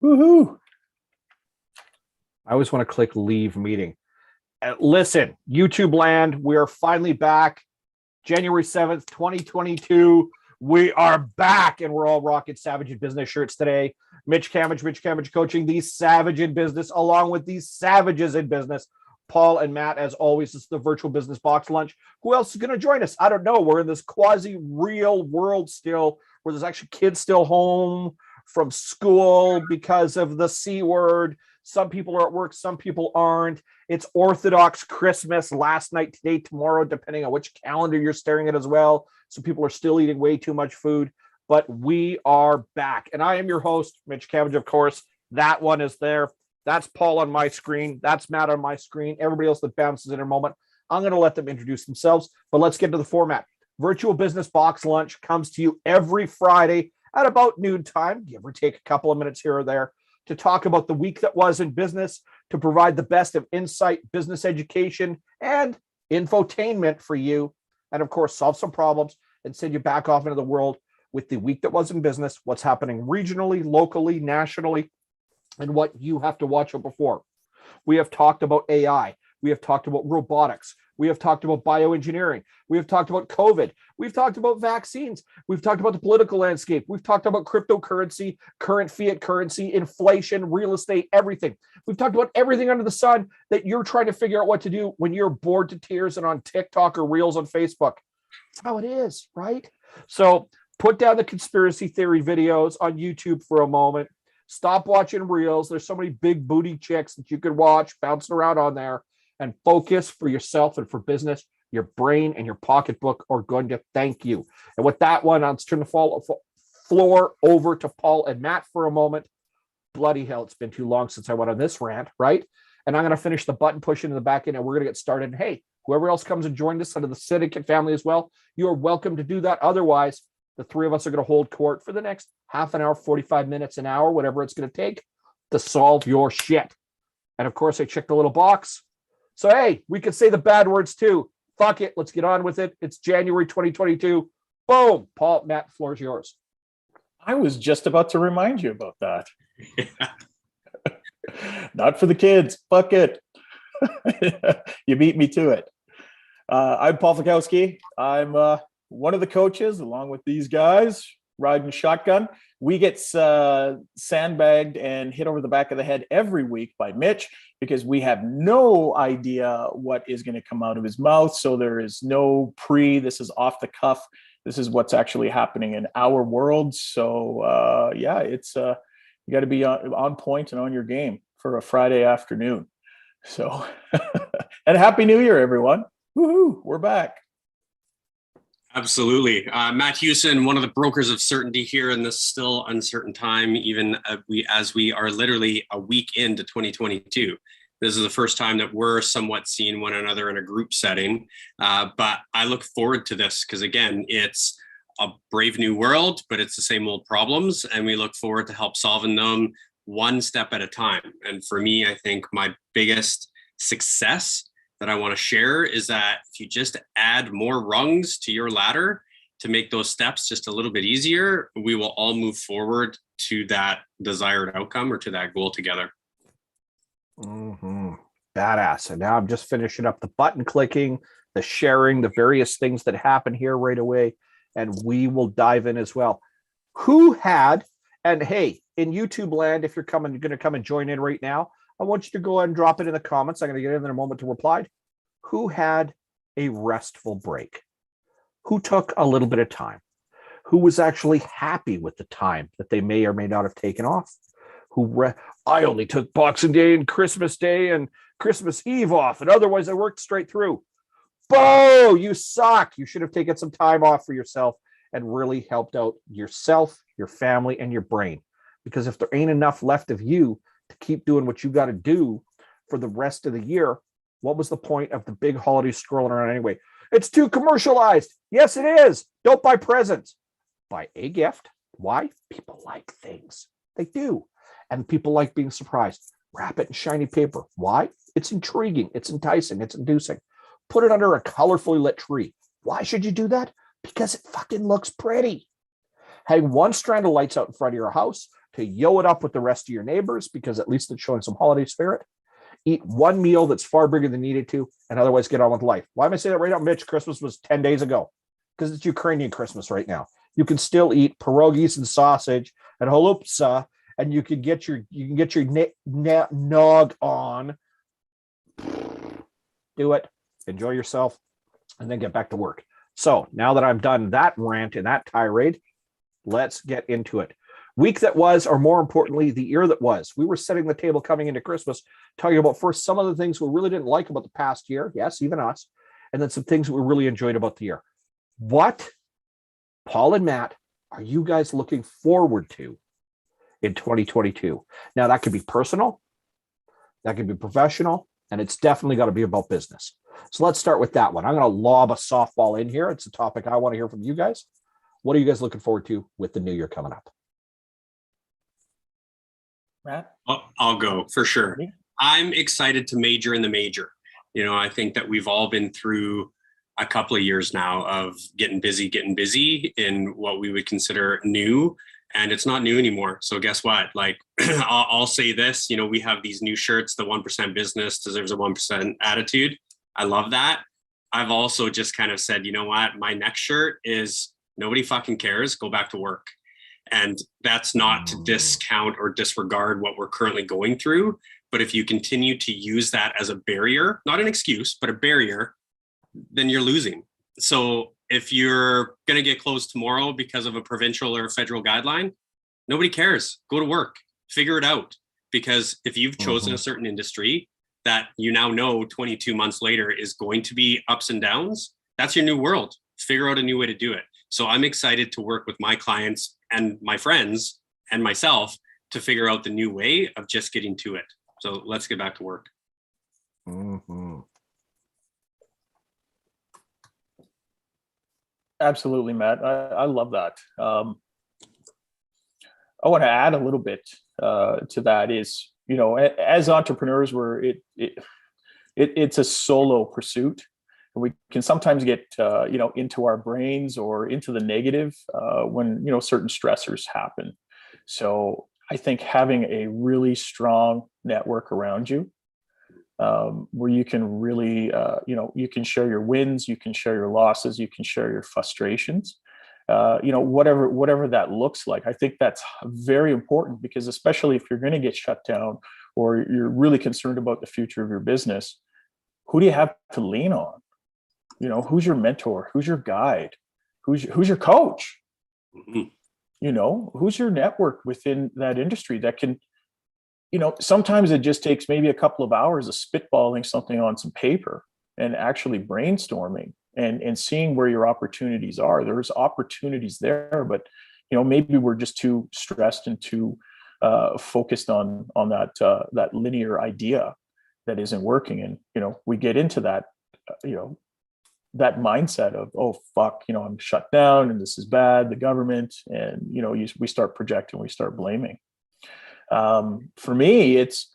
Woohoo. I always want to click leave meeting. Listen, YouTube land, we are finally back. January 7th, 2022. We are back, and we're all rocking Savage in Business shirts today. Mitch Cammage coaching the Savage in Business, along with these Savages in Business. Paul and Matt, as always, this is the virtual business box lunch. Who else is going to join us? I don't know. We're in this quasi-real world still, where there's actually kids still home from school because of the C word. Some people are at work, some people aren't. It's Orthodox Christmas last night, today, tomorrow, depending on which calendar you're staring at as well. So people are still eating way too much food, but we are back. And I am your host, Mitch Cammage, of course. That one is there. That's Paul on my screen. That's Matt on my screen. Everybody else that bounces in a moment, I'm going to let them introduce themselves, but let's get to the format. Virtual Business Box Lunch comes to you every Friday at about noon time, give or take a couple of minutes here or there, to talk about the week that was in business, to provide the best of insight, business education, and infotainment for you. And of course, solve some problems and send you back off into the world with the week that was in business, what's happening regionally, locally, nationally, and what you have to watch out before. We have talked about AI. We have talked about robotics. We have talked about bioengineering. We have talked about COVID. We've talked about vaccines. We've talked about the political landscape. We've talked about cryptocurrency, current fiat currency, inflation, real estate, everything. We've talked about everything under the sun that you're trying to figure out what to do when you're bored to tears and on TikTok or Reels on Facebook. That's how it is, right? So put down the conspiracy theory videos on YouTube for a moment. Stop watching Reels. There's so many big booty chicks that you could watch bouncing around on there, and focus for yourself and for business. Your brain and your pocketbook are going to thank you. And with that one, let's turn the floor over to Paul and Matt for a moment. Bloody hell, it's been too long since I went on this rant, right? And I'm going to finish the button pushing in the back end, and we're going to get started. And hey, whoever else comes and joins us under the syndicate family as well, you are welcome to do that. Otherwise, the three of us are going to hold court for the next half an hour, 45 minutes, an hour, whatever it's going to take to solve your shit. And of course, I checked the little box. So, hey, we could say the bad words too. Fuck it. Let's get on with it. It's January 2022. Boom. Paul, Matt, floor is yours. I was just about to remind you about that. Not for the kids. Fuck it. You beat me to it. I'm Paul Fikowski. I'm one of the coaches, along with these guys, riding shotgun. We get sandbagged and hit over the back of the head every week by Mitch because we have no idea what is going to come out of his mouth. So there is no this is off the cuff. This is what's actually happening in our world. So yeah, it's you got to be on point and on your game for a Friday afternoon. So and Happy New Year, everyone. Woohoo, we're back. Absolutely. Matt Hewson, one of the brokers of certainty here in this still uncertain time, even as we are literally a week into 2022. This is the first time that we're somewhat seeing one another in a group setting. But I look forward to this because, again, it's a brave new world, but it's the same old problems. And we look forward to help solving them one step at a time. And for me, I think my biggest success that I want to share is that if you just add more rungs to your ladder to make those steps just a little bit easier, we will all move forward to that desired outcome or to that goal together. Mm-hmm. Badass. And now I'm just finishing up the button clicking, the sharing, the various things that happen here right away. And we will dive in as well. Who had, and hey, in YouTube land, if you're going to come and join in right now, I want you to go ahead and drop it in the comments. I'm going to get in a moment to reply. Who had a restful break? Who took a little bit of time? Who was actually happy with the time that they may or may not have taken off? I only took Boxing Day and Christmas Day and Christmas Eve off, and otherwise I worked straight through. Bo, you suck. You should have taken some time off for yourself and really helped out yourself, your family, and your brain. Because if there ain't enough left of you to keep doing what you got to do for the rest of the year, what was the point of the big holiday scrolling around anyway? It's too commercialized. Yes, it is. Don't buy presents. Buy a gift. Why? People like things. They do. And people like being surprised. Wrap it in shiny paper. Why? It's intriguing. It's enticing. It's inducing. Put it under a colorfully lit tree. Why should you do that? Because it fucking looks pretty. Hang one strand of lights out in front of your house to yo it up with the rest of your neighbors, because at least it's showing some holiday spirit. Eat one meal that's far bigger than needed to, and otherwise get on with life. Why am I saying that right now, Mitch? Christmas was 10 days ago, because it's Ukrainian Christmas right now. You can still eat pierogies and sausage and holupsa, and you can get your nog on. Do it, enjoy yourself, and then get back to work. So now that I'm done that rant and that tirade, let's get into it. Week that was, or more importantly, the year that was. We were setting the table coming into Christmas, talking about first some of the things we really didn't like about the past year. Yes, even us. And then some things that we really enjoyed about the year. What, Paul and Matt, are you guys looking forward to in 2022? Now, that could be personal, that could be professional, and it's definitely got to be about business. So let's start with that one. I'm going to lob a softball in here. It's a topic I want to hear from you guys. What are you guys looking forward to with the new year coming up? Matt? I'll go for sure. I'm excited to major in the major. You know, I think that we've all been through a couple of years now of getting busy in what we would consider new, and it's not new anymore. So guess what? Like, I'll say this, you know, we have these new shirts, the 1% business deserves a 1% attitude. I love that. I've also just kind of said, you know what? My next shirt is nobody fucking cares. Go back to work. And that's not to discount or disregard what we're currently going through. But if you continue to use that as a barrier, not an excuse, but a barrier, then you're losing. So if you're going to get closed tomorrow because of a provincial or federal guideline, nobody cares. Go to work, figure it out. Because if you've chosen a certain industry that you now know 22 months later is going to be ups and downs, that's your new world. Figure out a new way to do it. So I'm excited to work with my clients and my friends and myself to figure out the new way of just getting to it. So let's get back to work. Absolutely, Matt. I love that. I want to add a little bit to that is, you know, as entrepreneurs, it's a solo pursuit. We can sometimes get, you know, into our brains or into the negative when, you know, certain stressors happen. So I think having a really strong network around you where you can really, you know, you can share your wins, you can share your losses, you can share your frustrations, you know, whatever that looks like. I think that's very important because especially if you're going to get shut down or you're really concerned about the future of your business, who do you have to lean on? You know, who's your mentor? Who's your guide? Who's your coach? You know, who's your network within that industry that can, you know, sometimes it just takes maybe a couple of hours of spitballing something on some paper and actually brainstorming and seeing where your opportunities are. There's opportunities there, but, you know, maybe we're just too stressed and too focused on that linear idea that isn't working. And, you know, we get into that, you know, that mindset of, oh, fuck, you know, I'm shut down and this is bad, the government, and, you know, we start projecting, we start blaming. For me, it's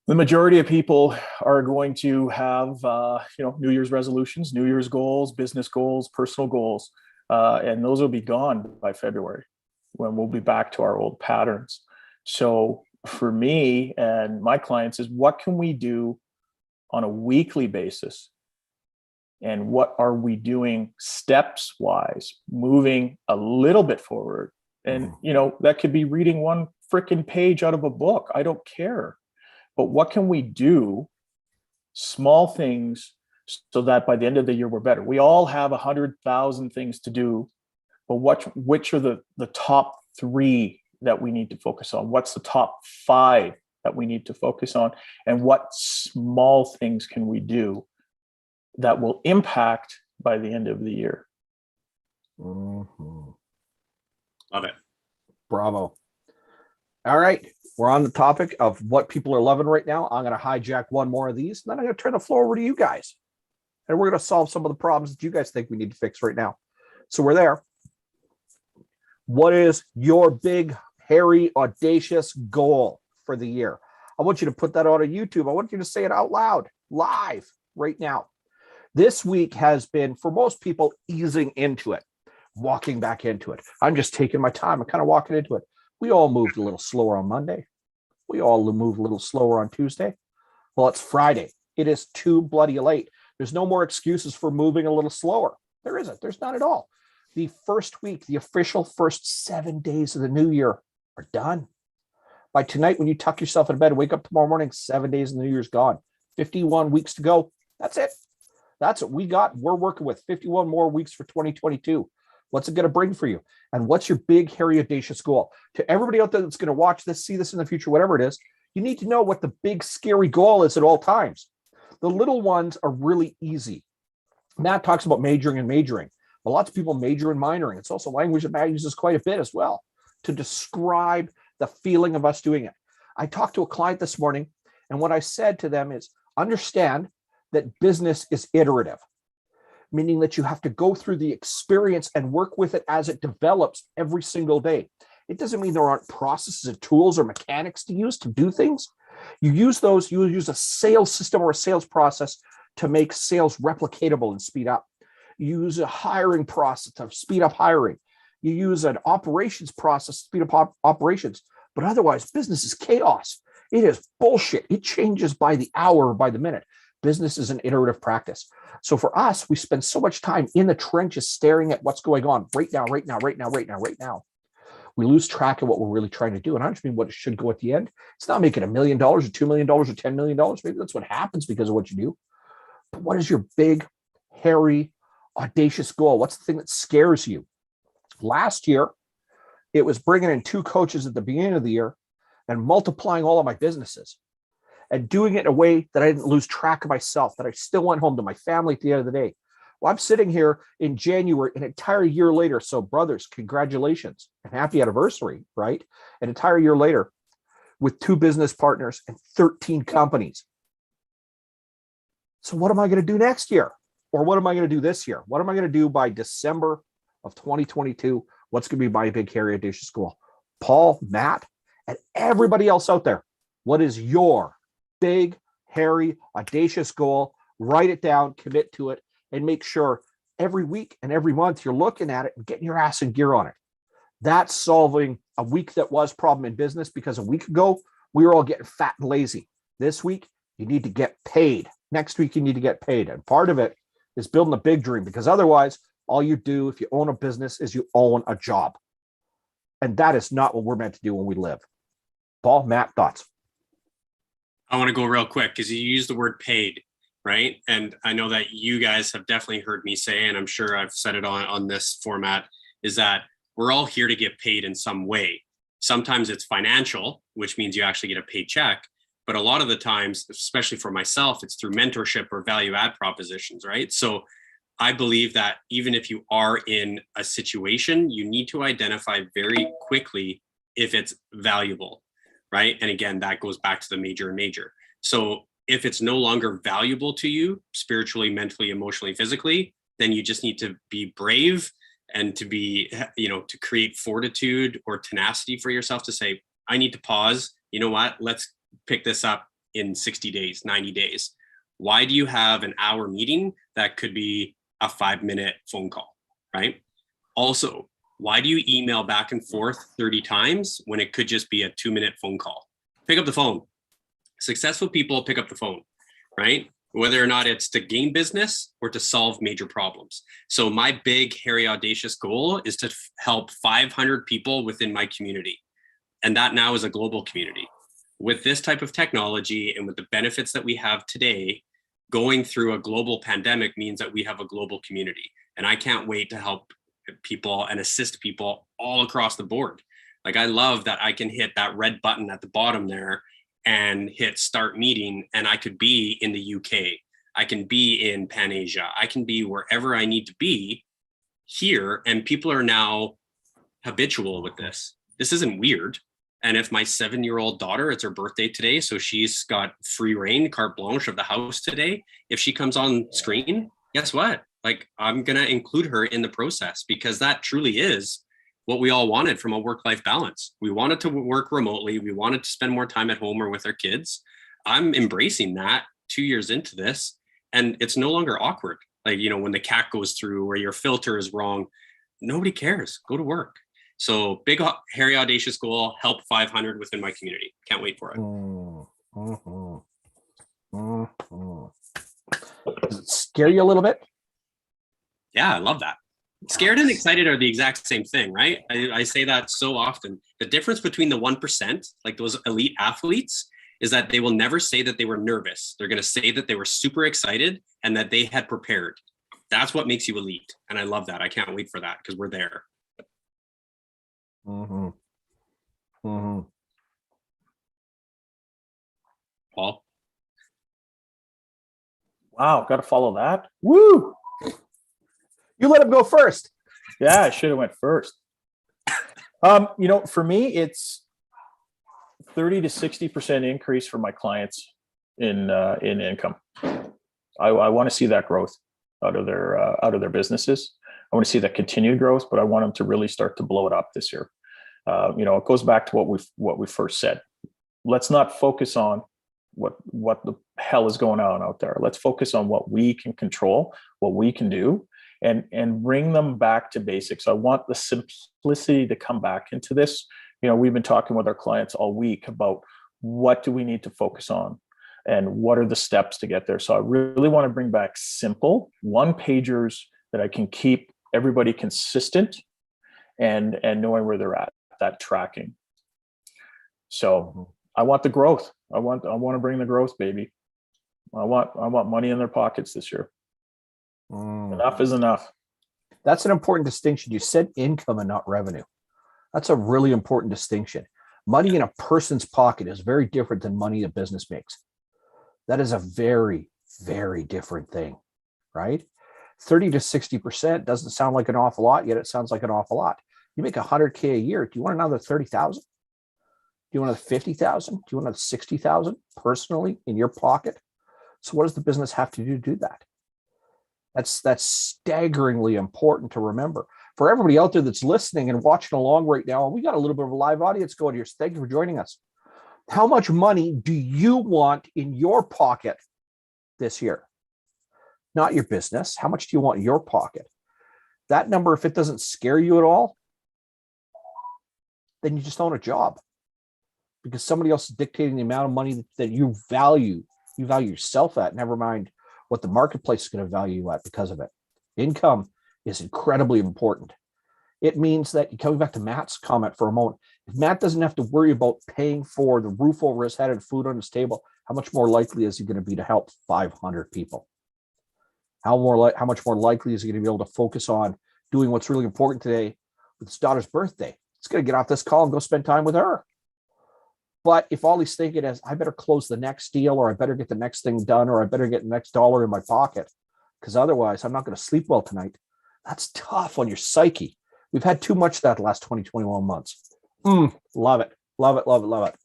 the majority of people are going to have, you know, New Year's resolutions, New Year's goals, business goals, personal goals, and those will be gone by February when we'll be back to our old patterns. So for me and my clients is what can we do on a weekly basis? And what are we doing steps wise, moving a little bit forward? And, you know, that could be reading one freaking page out of a book. I don't care. But what can we do? Small things so that by the end of the year, we're better. We all have 100,000 things to do, but which are the top 3 that we need to focus on? What's the top 5 that we need to focus on? And what small things can we do that will impact by the end of the year? Love it. Bravo. All right. We're on the topic of what people are loving right now. I'm going to hijack one more of these, and then I'm going to turn the floor over to you guys. And we're going to solve some of the problems that you guys think we need to fix right now. So we're there. What is your big, hairy, audacious goal for the year? I want you to put that on YouTube. I want you to say it out loud, live, right now. This week has been, for most people, easing into it, walking back into it. I'm just taking my time. I'm kind of walking into it. We all moved a little slower on Monday. We all moved a little slower on Tuesday. Well, it's Friday. It is too bloody late. There's no more excuses for moving a little slower. There isn't. There's none at all. The first week, the official first 7 days of the new year are done. By tonight, when you tuck yourself in bed, wake up tomorrow morning, 7 days of the new year's gone. 51 weeks to go. That's it. That's what we got. We're working with 51 more weeks for 2022. What's it going to bring for you? And what's your big, hairy, audacious goal? To everybody out there that's going to watch this, see this in the future, whatever it is, you need to know what the big, scary goal is at all times. The little ones are really easy. Matt talks about majoring and majoring. Well, lots of people major and minoring. It's also language that Matt uses quite a bit as well to describe the feeling of us doing it. I talked to a client this morning, and what I said to them is, understand that business is iterative, meaning that you have to go through the experience and work with it as it develops every single day. It doesn't mean there aren't processes and tools or mechanics to use to do things. You use those, you use a sales system or a sales process to make sales replicatable and speed up. You use a hiring process to speed up hiring. You use an operations process to speed up operations. But otherwise, business is chaos. It is bullshit. It changes by the hour or by the minute. Business is an iterative practice. So for us, we spend so much time in the trenches staring at what's going on right now, right now, right now, right now, right now. We lose track of what we're really trying to do. And I just mean what it should go at the end. It's not making $1 million or $2 million or $10 million. Maybe that's what happens because of what you do. But what is your big, hairy, audacious goal? What's the thing that scares you? Last year, it was bringing in 2 coaches at the beginning of the year and multiplying all of my businesses and doing it in a way that I didn't lose track of myself, that I still went home to my family at the end of the day. Well, I'm sitting here in January, an entire year later. So brothers, congratulations and happy anniversary, right? An entire year later with 2 business partners and 13 companies. So what am I going to do next year? Or what am I going to do this year? What am I going to do by December of 2022? What's going to be my big, hairy, audacious goal? Paul, Matt, and everybody else out there, what is your big, hairy, audacious goal? Write it down, commit to it, and make sure every week and every month you're looking at it and getting your ass in gear on it. That's solving a week that was problem in business, because a week ago, we were all getting fat and lazy. This week, you need to get paid. Next week, you need to get paid. And part of it is building a big dream, because otherwise, all you do if you own a business is you own a job. And that is not what we're meant to do when we live. Paul, Matt, thoughts? I want to go real quick because you used the word paid, right? And I know that you guys have definitely heard me say, and I'm sure I've said it on this format, is that we're all here to get paid in some way. Sometimes it's financial, which means you actually get a paycheck. But a lot of the times, especially for myself, it's through mentorship or value add propositions, right? So I believe that even if you are in a situation, you need to identify very quickly if it's valuable, right? And again, that goes back to the major and major. So if it's no longer valuable to you, spiritually, mentally, emotionally, physically, then you just need to be brave and to be, to create fortitude or tenacity for yourself to say, I need to pause. You know what? Let's pick this up in 60 days, 90 days. Why do you have an hour meeting that could be a 5-minute phone call, right? Also, why do you email back and forth 30 times when it could just be a 2-minute phone call? Pick up the phone. Successful people pick up the phone, right? Whether or not it's to gain business or to solve major problems. So my big, hairy, audacious goal is to help 500 people within my community. And that now is a global community. With this type of technology and with the benefits that we have today, going through a global pandemic means that we have a global community. And I can't wait to help people and assist people all across the board. Like, I love that I can hit that red button at the bottom there and hit start meeting, and I could be in the UK. I can be in Pan Asia. I can be wherever I need to be here. And people are now habitual with this. This isn't weird. And if my 7-year-old daughter, it's her birthday today, so she's got free reign, carte blanche of the house today. If she comes on screen, guess what? Like, I'm going to include her in the process, because that truly is what we all wanted from a work-life balance. We wanted to work remotely. We wanted to spend more time at home or with our kids. I'm embracing that 2 years into this, and it's no longer awkward. Like, when the cat goes through or your filter is wrong, nobody cares. Go to work. So big, hairy, audacious goal, help 500 within my community. Can't wait for it. Does it scare you a little bit? Yeah, I love that. Scared and excited are the exact same thing, right? I say that so often. The difference between the 1%, like those elite athletes, is that they will never say that they were nervous. They're going to say that they were super excited and that they had prepared. That's what makes you elite. And I love that. I can't wait for that because we're there. Paul? Wow, got to follow that. Woo! You let him go first. Yeah, I should have went first. For me, it's 30 to 60% increase for my clients in income. I want to see that growth out of their businesses. I want to see that continued growth, but I want them to really start to blow it up this year. It goes back to what we first said. Let's not focus on what the hell is going on out there. Let's focus on what we can control, what we can do, and bring them back to basics. I want the simplicity to come back into this. We've been talking with our clients all week about what do we need to focus on and what are the steps to get there. So I really want to bring back simple one-pagers that I can keep everybody consistent and knowing where they're at, that tracking. So I want the growth. I want to bring the growth, baby. I want money in their pockets this year. Enough is enough. That's an important distinction. You said income and not revenue. That's a really important distinction. Money in a person's pocket is very different than money a business makes. That is a very, very different thing, right? 30 to 60% doesn't sound like an awful lot, yet it sounds like an awful lot. You make $100K a year. Do you want another 30,000? Do you want another 50,000? Do you want another 60,000 personally in your pocket? So what does the business have to do that? That's staggeringly important to remember. For everybody out there that's listening and watching along right now, we got a little bit of a live audience going here. So thank you for joining us. How much money do you want in your pocket this year? Not your business. How much do you want in your pocket? That number, if it doesn't scare you at all, then you just own a job because somebody else is dictating the amount of money that you value. You value yourself at, never mind what the marketplace is going to value you at because of it. Income is incredibly important. It means that, coming back to Matt's comment for a moment, if Matt doesn't have to worry about paying for the roof over his head and food on his table, how much more likely is he going to be to help 500 people? How much more likely is he going to be able to focus on doing what's really important today with his daughter's birthday? He's going to get off this call and go spend time with her. But if all he's thinking is, I better close the next deal, or I better get the next thing done, or I better get the next dollar in my pocket, because otherwise I'm not going to sleep well tonight, that's tough on your psyche. We've had too much of that the last 20, 21 months. Love it. Love it, love it, love it.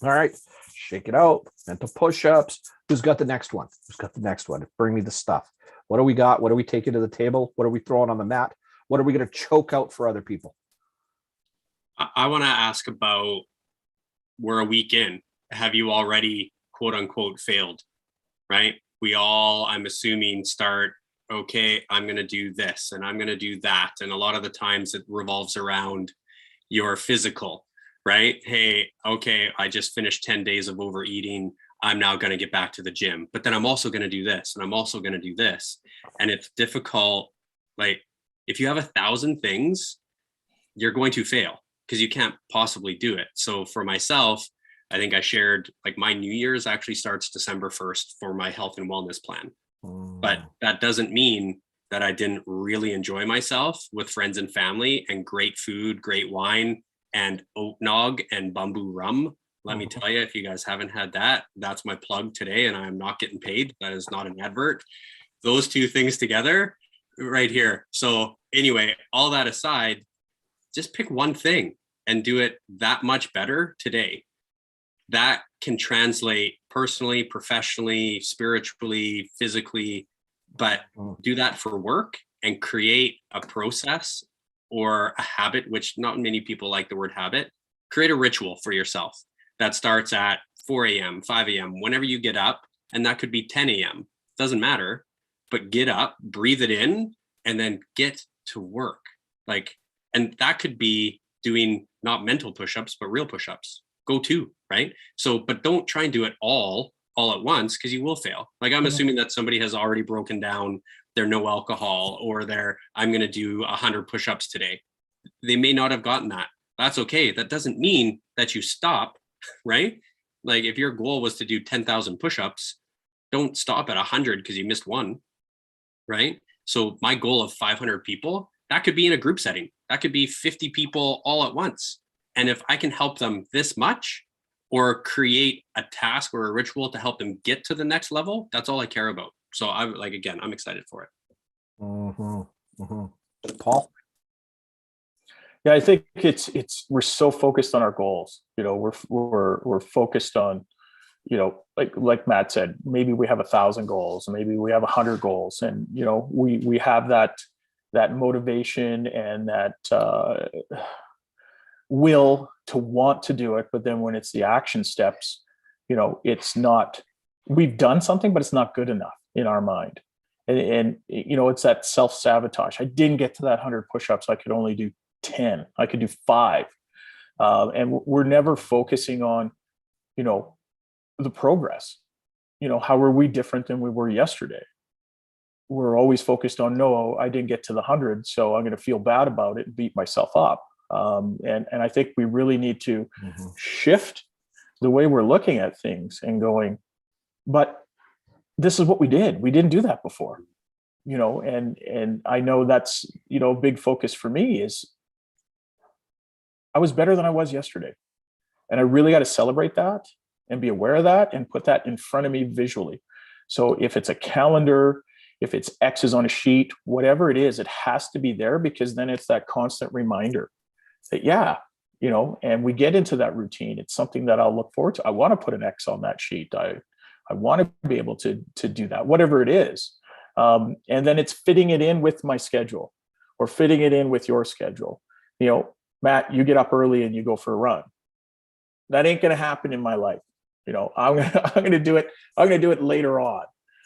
All right, shake it out. Mental push-ups. Who's got the next one? Who's got the next one? Bring me the stuff. What do we got? What are we taking to the table? What are we throwing on the mat? What are we going to choke out for other people? I want to ask about, we're a week in. Have you already, quote unquote, failed? Right? We all, I'm assuming, start, okay, I'm going to do this and I'm going to do that. And a lot of the times it revolves around your physical, right? Hey, okay, I just finished 10 days of overeating. I'm now going to get back to the gym, but then I'm also going to do this and I'm also going to do this. And it's difficult. Like, if you have 1,000 things, you're going to fail because you can't possibly do it. So for myself, I think I shared, like, my New Year's actually starts December 1st for my health and wellness plan. But that doesn't mean that I didn't really enjoy myself with friends and family and great food, great wine, and oat nog and bamboo rum. Let me tell you, if you guys haven't had that, that's my plug today, and I'm not getting paid. That is not an advert. Those two things together right here. So anyway, all that aside, just pick one thing and do it that much better today. That can translate personally, professionally, spiritually, physically, but do that for work and create a process or a habit, which not many people like the word habit. Create a ritual for yourself that starts at 4 a.m., 5 a.m., whenever you get up. And that could be 10 a.m. Doesn't matter, but get up, breathe it in, and then get to work. And that could be doing not mental push-ups, but real push-ups. Go 2, right? So, but don't try and do it all at once, because you will fail. Like, I'm assuming that somebody has already broken down their no alcohol or their, I'm going to do 100 push-ups today. They may not have gotten that. That's okay. That doesn't mean that you stop, right? Like, if your goal was to do 10,000 push-ups, don't stop at 100 because you missed one, right? So my goal of 500 people, that could be in a group setting. That could be 50 people all at once. And if I can help them this much, or create a task or a ritual to help them get to the next level, that's all I care about. So I'm like, again, I'm excited for it. Paul? Yeah, I think we're so focused on our goals. You know, we're focused on, you know, like Matt said, maybe we have 1,000 goals, maybe we have 100 goals, and you know, we have that motivation and that will to want to do it. But then when it's the action steps, you know, it's not, we've done something, but it's not good enough in our mind. And you know, it's that self-sabotage. I didn't get to that 100 push-ups. I could only do 10. I could do 5. And we're never focusing on, you know, the progress. You know, how are we different than we were yesterday? We're always focused on, no, I didn't get to the 100, so I'm going to feel bad about it and beat myself up. And I think we really need to shift the way we're looking at things and going, but this is what we did. We didn't do that before, you know, and I know that's, you know, a big focus for me is I was better than I was yesterday. And I really got to celebrate that and be aware of that and put that in front of me visually. So if it's a calendar, if it's X's on a sheet, whatever it is, it has to be there, because then it's that constant reminder that, yeah, you know, and we get into that routine. It's something that I'll look forward to. I want to put an X on that sheet. I want to be able to do that, whatever it is. And then it's fitting it in with my schedule or fitting it in with your schedule. You know, Matt, you get up early and you go for a run. That ain't going to happen in my life. You know, I'm going to do it. I'm going to do it later on.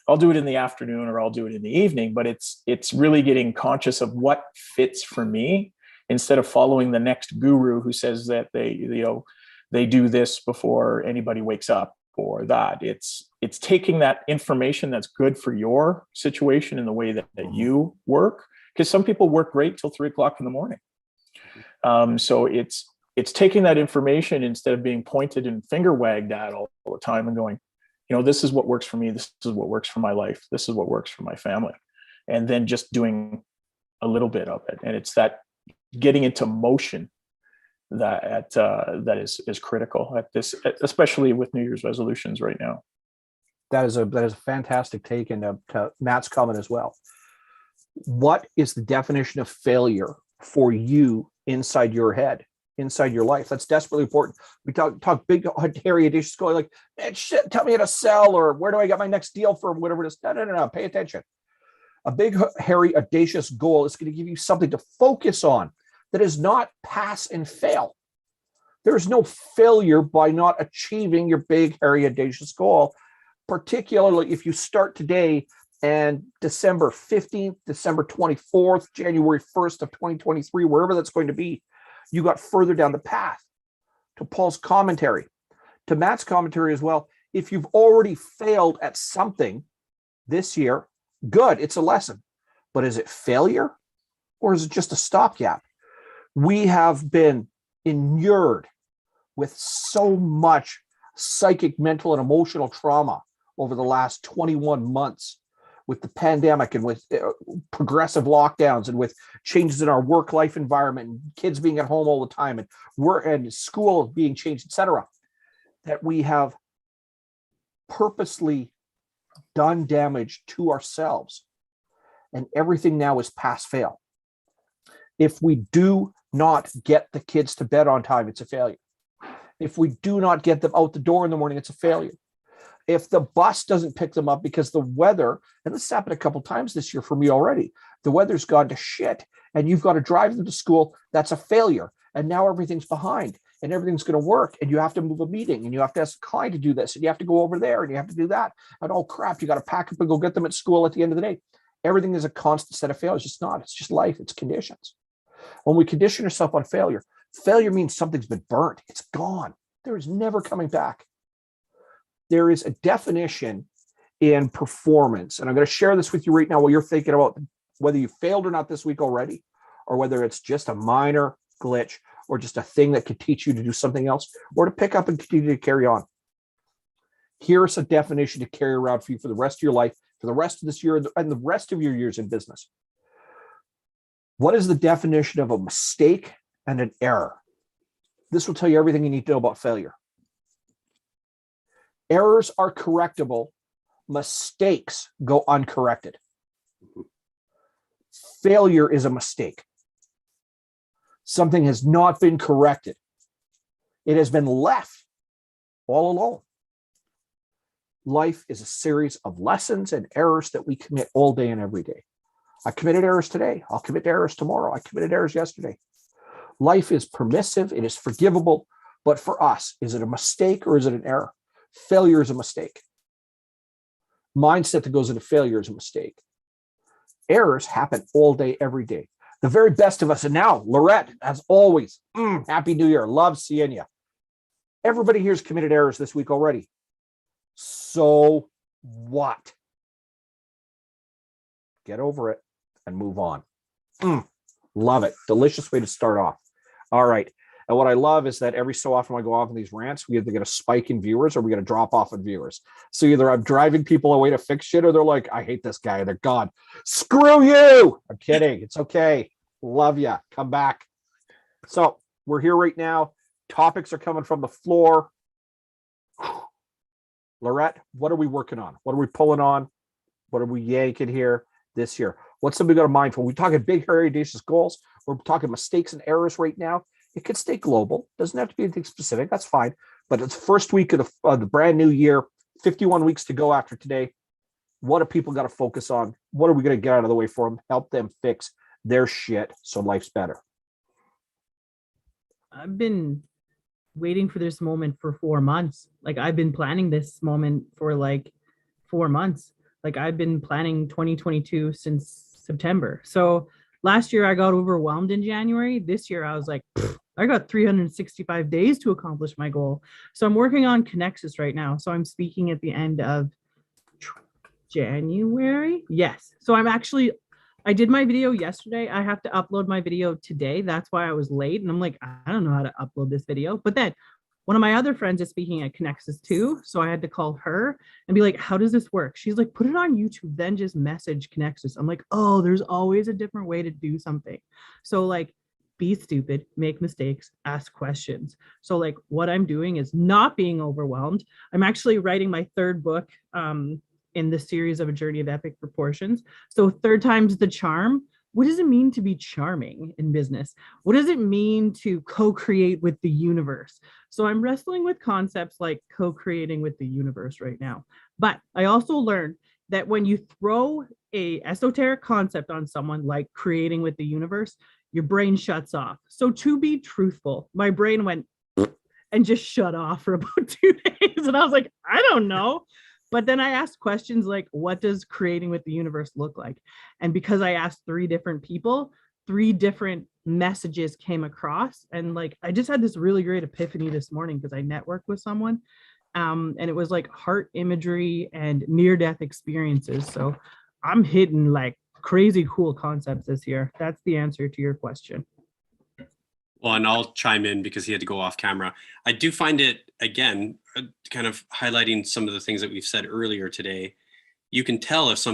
I'll do it in the afternoon or I'll do it in the evening, but it's really getting conscious of what fits for me instead of following the next guru who says that they do this before anybody wakes up or that. It's taking that information that's good for your situation and the way that you work, because some people work great till 3 o'clock in the morning. So it's taking that information instead of being pointed and finger wagged at all the time and going, you know, this is what works for me. This is what works for my life. This is what works for my family. And then just doing a little bit of it. And it's that getting into motion that is critical at this, especially with New Year's resolutions right now. That is a fantastic take, and to Matt's comment as well. What is the definition of failure for you inside your head, inside your life? That's desperately important. We talk big, hairy, audacious goal, like, man, shit, tell me how to sell, or where do I get my next deal from, whatever it is. No. Pay attention. A big, hairy, audacious goal is going to give you something to focus on that is not pass and fail. There is no failure by not achieving your big, hairy, audacious goal, particularly if you start today and December 15th, December 24th, January 1st of 2023, wherever that's going to be, you got further down the path. To Paul's commentary, to Matt's commentary as well, if you've already failed at something this year, good, it's a lesson. But is it failure or is it just a stopgap? We have been inured with so much psychic, mental, and emotional trauma over the last 21 months with the pandemic and with progressive lockdowns and with changes in our work-life environment and kids being at home all the time and work and school being changed, etc., that we have purposely done damage to ourselves. And everything now is pass-fail. If we do not get the kids to bed on time, it's a failure. If we do not get them out the door in the morning, it's a failure. If the bus doesn't pick them up because the weather, and this happened a couple of times this year for me already, the weather's gone to shit and you've got to drive them to school, that's a failure. And now everything's behind and everything's going to work. And you have to move a meeting and you have to ask the client to do this and you have to go over there and you have to do that. And oh crap, you got to pack up and go get them at school at the end of the day. Everything is a constant set of failures. It's not, it's just life, it's conditions. When we condition ourselves on failure, Failure means something's been burnt. It's gone. There is never coming back. There is a definition in performance, and I'm going to share this with you right now while you're thinking about whether you failed or not this week already, or whether it's just a minor glitch or just a thing that could teach you to do something else or to pick up and continue to carry on. Here's a definition to carry around for you for the rest of your life, for the rest of this year, and the rest of your years in business. What is the definition of a mistake and an error? This will tell you everything you need to know about failure. Errors are correctable. Mistakes go uncorrected. Failure is a mistake. Something has not been corrected. It has been left all alone. Life is a series of lessons and errors that we commit all day and every day. I committed errors today. I'll commit errors tomorrow. I committed errors yesterday. Life is permissive. It is forgivable. But for us, is it a mistake or is it an error? Failure is a mistake. Mindset that goes into failure is a mistake. Errors happen all day, every day. The very best of us. And now, Lorette, as always, Happy New Year. Love seeing you. Everybody here's committed errors this week already. So what? Get over it and move on. Love it. Delicious way to start off. All right. And what I love is that every so often when I go off on these rants, we either get a spike in viewers or we get a drop off in viewers. So either I'm driving people away to fix shit or they're like, I hate this guy. They're gone. Screw you. I'm kidding. It's okay. Love ya. Come back. So we're here right now. Topics are coming from the floor. Lorette, what are we working on? What are we pulling on? What are we yanking here this year? What's something we got to mind for? We're talking big, hairy, audacious goals. We're talking mistakes and errors right now. It could stay global. Doesn't have to be anything specific. That's fine. But it's first week of the brand new year, 51 weeks to go after today. What do people got to focus on? What are we going to get out of the way for them? Help them fix their shit so life's better. I've been waiting for this moment for 4 months. Like I've been planning this moment for like 4 months. Like I've been planning 2022 since September. So last year I got overwhelmed in January. This year I was like, I got 365 days to accomplish my goal. So I'm working on Connexus right now. So I'm speaking at the end of January. Yes. So I did my video yesterday. I have to upload my video today. That's why I was late. And I'm like, I don't know how to upload this video. But then one of my other friends is speaking at Connexus too. So I had to call her and be like, how does this work? She's like, put it on YouTube, then just message Connexus. I'm like, oh, there's always a different way to do something. So like, be stupid, make mistakes, ask questions. So like what I'm doing is not being overwhelmed. I'm actually writing my third book in the series of A Journey of Epic Proportions. So third time's the charm. What does it mean to be charming in business? What does it mean to co-create with the universe? So I'm wrestling with concepts like co-creating with the universe right now. But I also learned that when you throw a esoteric concept on someone like creating with the universe, your brain shuts off. So to be truthful, my brain went and just shut off for about 2 days. And I was like, I don't know. But then I asked questions like, what does creating with the universe look like? And because I asked 3 different people, 3 different messages came across. And like, I just had this really great epiphany this morning because I networked with someone. And it was like heart imagery and near-death experiences. So I'm hitting like crazy cool concepts this year. That's the answer to your question. Well, and I'll chime in because he had to go off camera. I do find it, again, kind of highlighting some of the things that we've said earlier today. You can tell if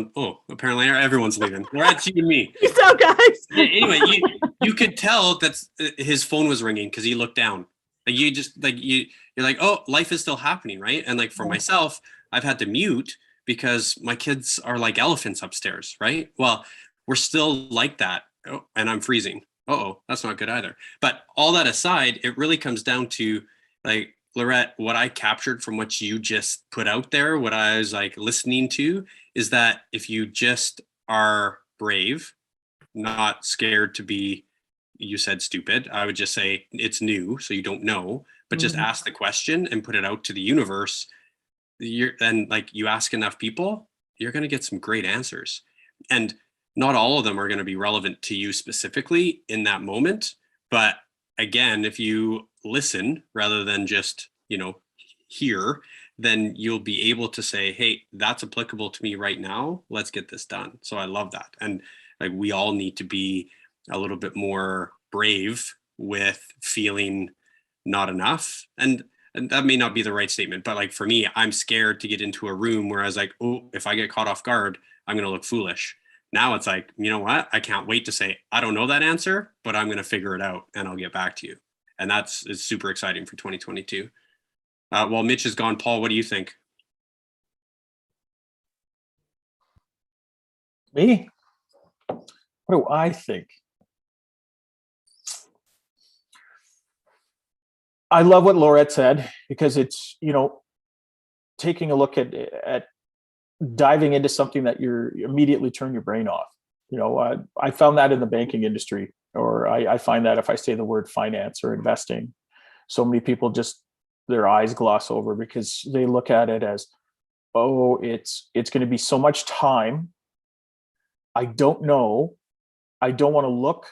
apparently everyone's leaving. That's you and me. Peace out, guys. Anyway, you could tell that his phone was ringing because he looked down. Like you're like, oh, life is still happening, right? And like for myself, I've had to mute because my kids are like elephants upstairs, right? Well, we're still like that. Oh, and I'm freezing. Uh-oh, that's not good either. But all that aside, it really comes down to like, Lorette, what I captured from what you just put out there, what I was like listening to, is that if you just are brave, not scared to be, you said stupid, I would just say it's new, so you don't know, but just ask the question and put it out to the universe. And like you ask enough people, you're going to get some great answers. And not all of them are going to be relevant to you specifically in that moment, but again, if you listen rather than just, hear, then you'll be able to say, hey, that's applicable to me right now. Let's get this done. So I love that. And like, we all need to be a little bit more brave with feeling not enough. And that may not be the right statement, but like for me, I'm scared to get into a room where I was like, oh, if I get caught off guard, I'm going to look foolish. Now it's like, you know what? I can't wait to say, I don't know that answer, but I'm going to figure it out and I'll get back to you. And it's super exciting for 2022. While Mitch is gone, Paul, what do you think? Me? What do I think? I love what Laurette said, because it's, taking a look at diving into something that you immediately turn your brain off. I found that in the banking industry, or I find that if I say the word finance or investing, so many people just, their eyes gloss over because they look at it as, oh, it's going to be so much time. I don't know. I don't want to look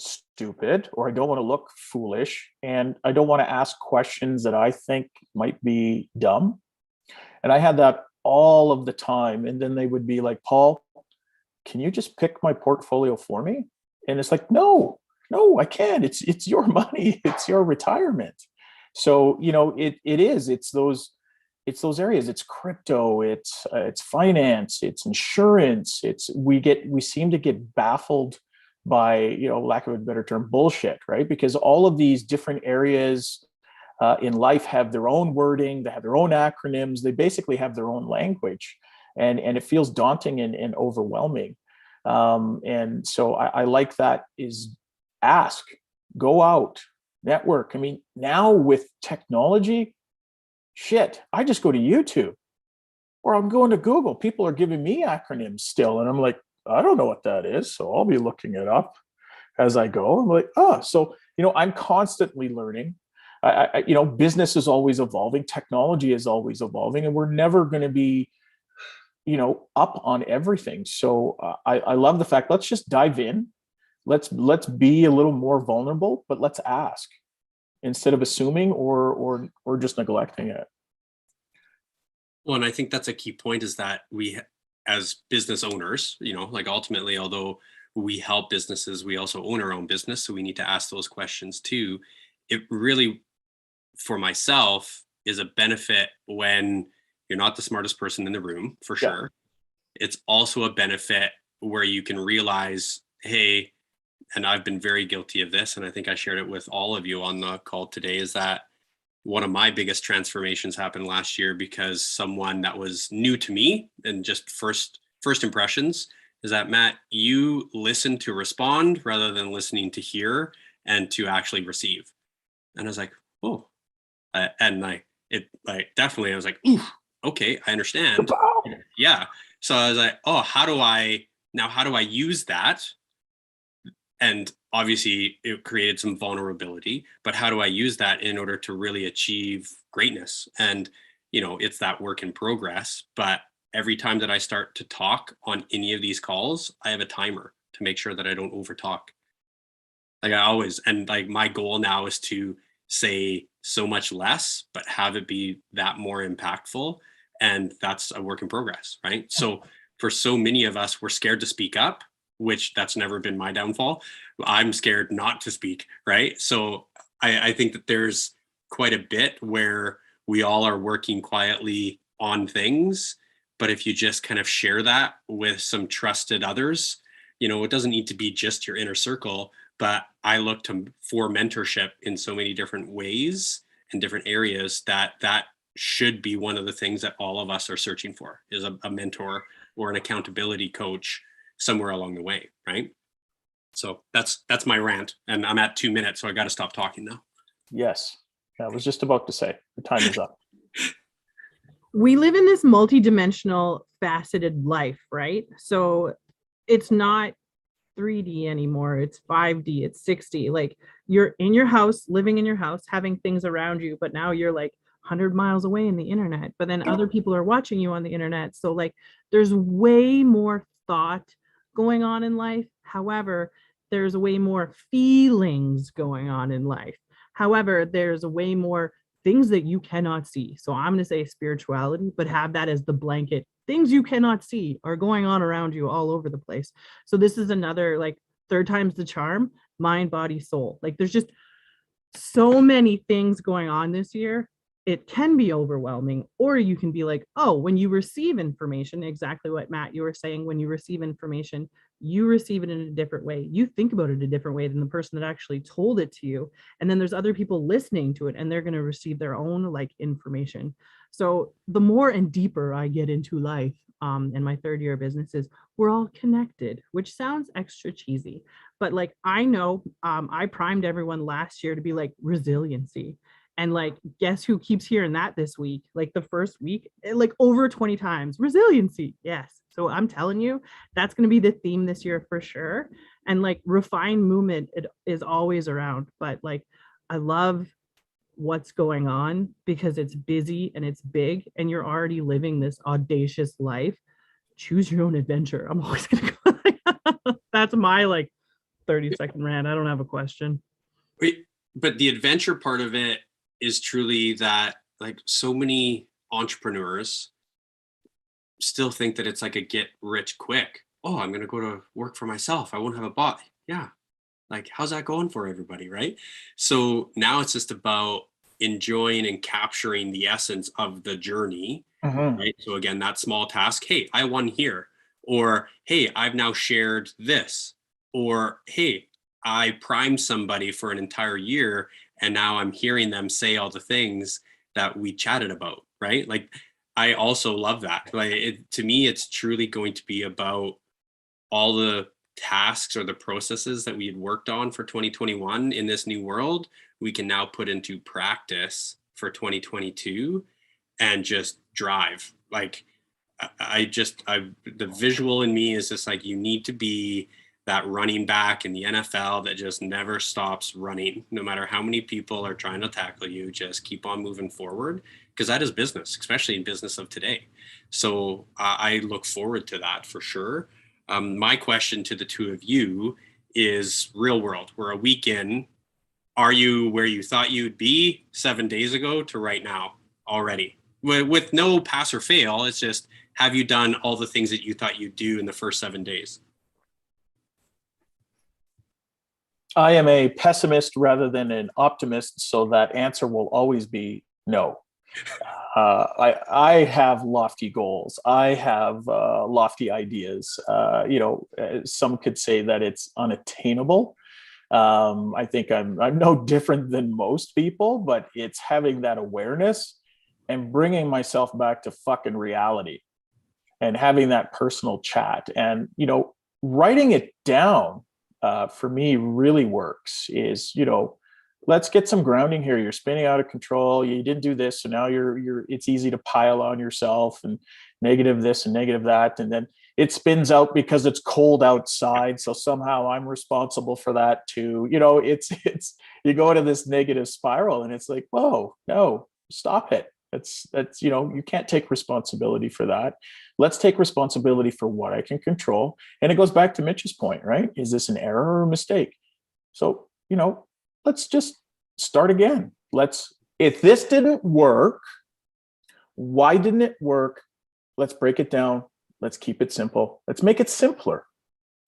stupid, or I don't want to look foolish, and I don't want to ask questions that I think might be dumb. And I had that all of the time. And then they would be like, Paul, can you just pick my portfolio for me? And it's like, no, I can't. It's your money. It's your retirement. So, it's those areas. It's crypto, it's finance, it's insurance. We seem to get baffled by, lack of a better term, bullshit, right? Because all of these different areas in life have their own wording, they have their own acronyms, they basically have their own language, and it feels daunting and overwhelming. And so I like that is ask, go out, network. I mean, now with technology, shit, I just go to YouTube or I'm going to Google. People are giving me acronyms still, and I'm like, I don't know what that is, so I'll be looking it up as I go. I'm like, so I'm constantly learning. Business is always evolving, technology is always evolving, and we're never going to be, up on everything. So I love the fact, let's just dive in. Let's be a little more vulnerable, but let's ask instead of assuming or just neglecting it. Well, and I think that's a key point, is that we, as business owners, like ultimately, although we help businesses, we also own our own business. So we need to ask those questions too. It really, for myself, is a benefit when you're not the smartest person in the room, for sure. It's also a benefit where you can realize, hey, and I've been very guilty of this, and I think I shared it with all of you on the call today, is that one of my biggest transformations happened last year because someone that was new to me and just first impressions is that, Matt, you listen to respond rather than listening to hear and to actually receive. And I was like, oh, and I was like, ooh, okay, I understand. Yeah. So I was like, oh, how do I use that? And obviously it created some vulnerability, but how do I use that in order to really achieve greatness? And, it's that work in progress. But every time that I start to talk on any of these calls, I have a timer to make sure that I don't over talk. Like I always, and like my goal now is to say so much less, but have it be that more impactful. And that's a work in progress, right? So for so many of us, we're scared to speak up, which that's never been my downfall. I'm scared not to speak, right? So I think that there's quite a bit where we all are working quietly on things, but if you just kind of share that with some trusted others, it doesn't need to be just your inner circle, but I look for mentorship in so many different ways and different areas that should be one of the things that all of us are searching for, is a mentor or an accountability coach somewhere along the way, right? So that's my rant, and I'm at 2 minutes, so I got to stop talking now. Yes, I was just about to say the time is up. We live in this multi-dimensional, faceted life, right? So it's not 3D anymore. It's 5D, it's 6D. Like you're in your house, living in your house, having things around you, but now you're like 100 miles away in the internet, but then other people are watching you on the internet. So like there's way more thought going on in life. However, there's way more feelings going on in life. However, there's way more things that you cannot see. So I'm going to say spirituality, but have that as the blanket. Things you cannot see are going on around you all over the place. So this is another like third time's the charm, mind, body, soul. Like there's just so many things going on this year. It can be overwhelming, or you can be like, oh, when you receive information, exactly what Matt, you were saying, when you receive information, you receive it in a different way. You think about it a different way than the person that actually told it to you. And then there's other people listening to it and they're going to receive their own like information. So the more and deeper I get into life, in my third year of businesses, we're all connected, which sounds extra cheesy, but like, I know, I primed everyone last year to be like resiliency. And like, guess who keeps hearing that this week? Like the first week, like over 20 times, resiliency. Yes. So I'm telling you, that's going to be the theme this year for sure. And like refined movement, it is always around, but like, I love what's going on because it's busy and it's big and you're already living this audacious life. Choose your own adventure. I'm always going to go. That's my like 30-second rant. I don't have a question. Wait, but the adventure part of it is truly that like so many entrepreneurs still think that it's like a get rich quick. Oh, I'm going to go to work for myself. I won't have a boss. Yeah. Like, how's that going for everybody? Right. So now it's just about enjoying and capturing the essence of the journey. Right. So again, that small task, hey, I won here, or, hey, I've now shared this, or, hey, I primed somebody for an entire year and now I'm hearing them say all the things that we chatted about, right? Like, I also love that. Like, to me, it's truly going to be about all the tasks or the processes that we had worked on for 2021 in this new world, we can now put into practice for 2022 and just drive. Like, the visual in me is just like, you need to be that running back in the NFL that just never stops running. No matter how many people are trying to tackle you, just keep on moving forward, because that is business, especially in business of today. So I look forward to that for sure. My question to the two of you is real world. We're a week in. Are you where you thought you'd be 7 days ago to right now already? With no pass or fail, it's just, have you done all the things that you thought you'd do in the first 7 days? I am a pessimist rather than an optimist, so that answer will always be no. I have lofty goals. I have lofty ideas. Some could say that it's unattainable. I think I'm no different than most people, but it's having that awareness and bringing myself back to fucking reality and having that personal chat and, writing it down. For me really works is, let's get some grounding here. You're spinning out of control. You didn't do this. So now it's easy to pile on yourself and negative this and negative that. And then it spins out because it's cold outside. So somehow I'm responsible for that too. It's you go into this negative spiral and it's like, whoa, no, stop it. That's you can't take responsibility for that. Let's take responsibility for what I can control. And it goes back to Mitch's point, right? Is this an error or a mistake? So, let's just start again. If this didn't work, why didn't it work? Let's break it down. Let's keep it simple. Let's make it simpler.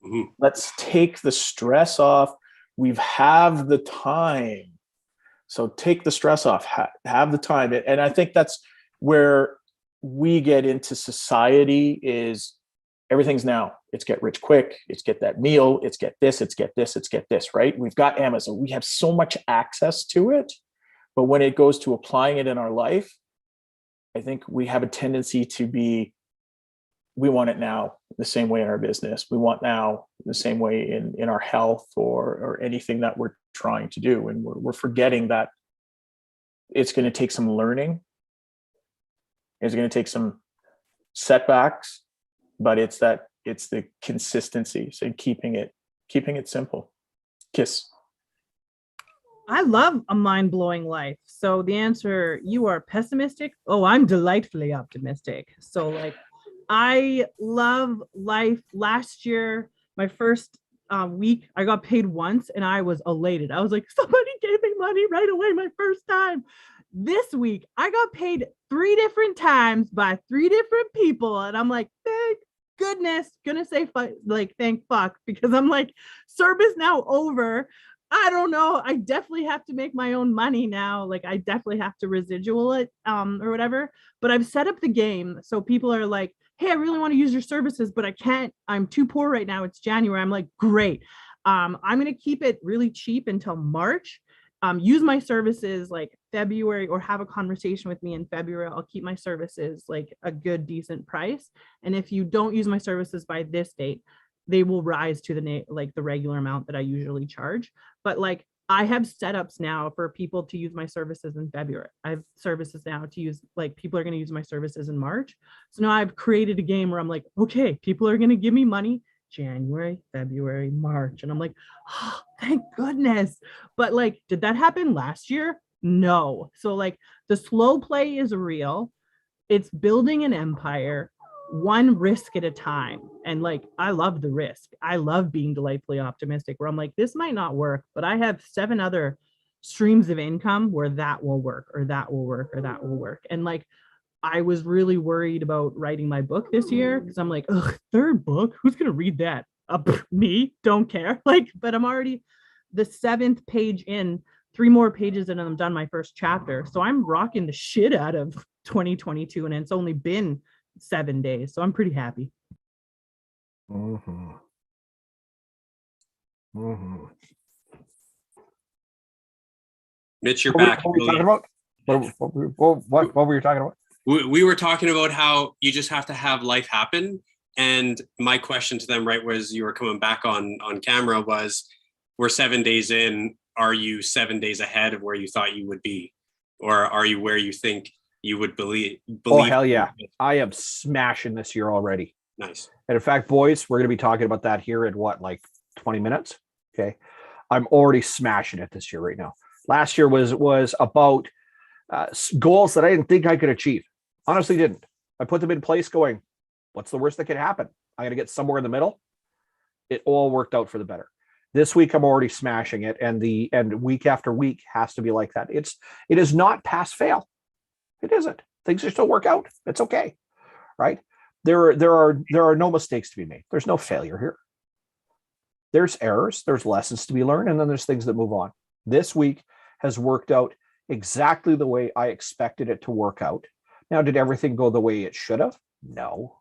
Mm-hmm. Let's take the stress off. We have the time. So take the stress off, have the time. And I think that's where we get into society is everything's now. It's get rich quick. It's get that meal. It's get this, it's get this, it's get this, right? We've got Amazon. We have so much access to it. But when it goes to applying it in our life, I think we have a tendency to we want it now the same way in our business. We want now the same way in our health or anything that we're trying to do. And we're forgetting that it's going to take some learning. It's going to take some setbacks, but it's the consistency. So keeping it simple. Kiss. I love a mind-blowing life. So the answer, you are pessimistic. Oh, I'm delightfully optimistic. So like, I love life. Last year, my first week I got paid once and I was elated. I was like, somebody gave me money right away my first time. This week I got paid 3 different times by 3 different people, and I'm like, thank goodness. Gonna say like thank fuck, because I'm like, service now over. I don't know. I definitely have to make my own money now. Like I definitely have to residual it or whatever. But I've set up the game so people are like, hey, I really want to use your services, but I can't. I'm too poor right now. It's January. I'm like, great. I'm gonna keep it really cheap until March. Use my services like February, or have a conversation with me in February. I'll keep my services like a good, decent price. And if you don't use my services by this date, they will rise to the regular amount that I usually charge. But like I have setups now for people to use my services in February. I have services now to use, like people are going to use my services in March. So now I've created a game where I'm like, okay, people are going to give me money January, February, March. And I'm like, oh, thank goodness. But like, did that happen last year? No. So like the slow play is real. It's building an empire, one risk at a time. And like, I love the risk. I love being delightfully optimistic, where I'm like, this might not work, but I have 7 other streams of income where that will work, or that will work, or that will work. And like, I was really worried about writing my book this year, because I'm like, ugh, 3rd book, who's gonna read that? Me, don't care. Like, but I'm already the 7th page in, 3 more pages, and I'm done my first chapter. So I'm rocking the shit out of 2022, and it's only been 7 days. So I'm pretty happy. Mm-hmm. Mm-hmm. Mitch, you're What back. were we talking about? What were you talking about? We were talking about how you just have to have life happen. And my question to them, right, was you were coming back on camera, was we're 7 days in. Are you 7 days ahead of where you thought you would be? Or are you where you think you would believe? Oh, hell yeah. I am smashing this year already. Nice. And in fact, boys, we're going to be talking about that here in what, like 20 minutes? Okay. I'm already smashing it this year right now. Last year was about goals that I didn't think I could achieve. Honestly, didn't. I put them in place going, what's the worst that could happen? I'm going to get somewhere in the middle. It all worked out for the better. This week, I'm already smashing it. And week after week has to be like that. It is not pass fail. It isn't. Things just don't work out. It's okay. Right? There are no mistakes to be made. There's no failure here. There's errors, there's lessons to be learned, and then there's things that move on. This week has worked out exactly the way I expected it to work out. Now, did everything go the way it should have? No.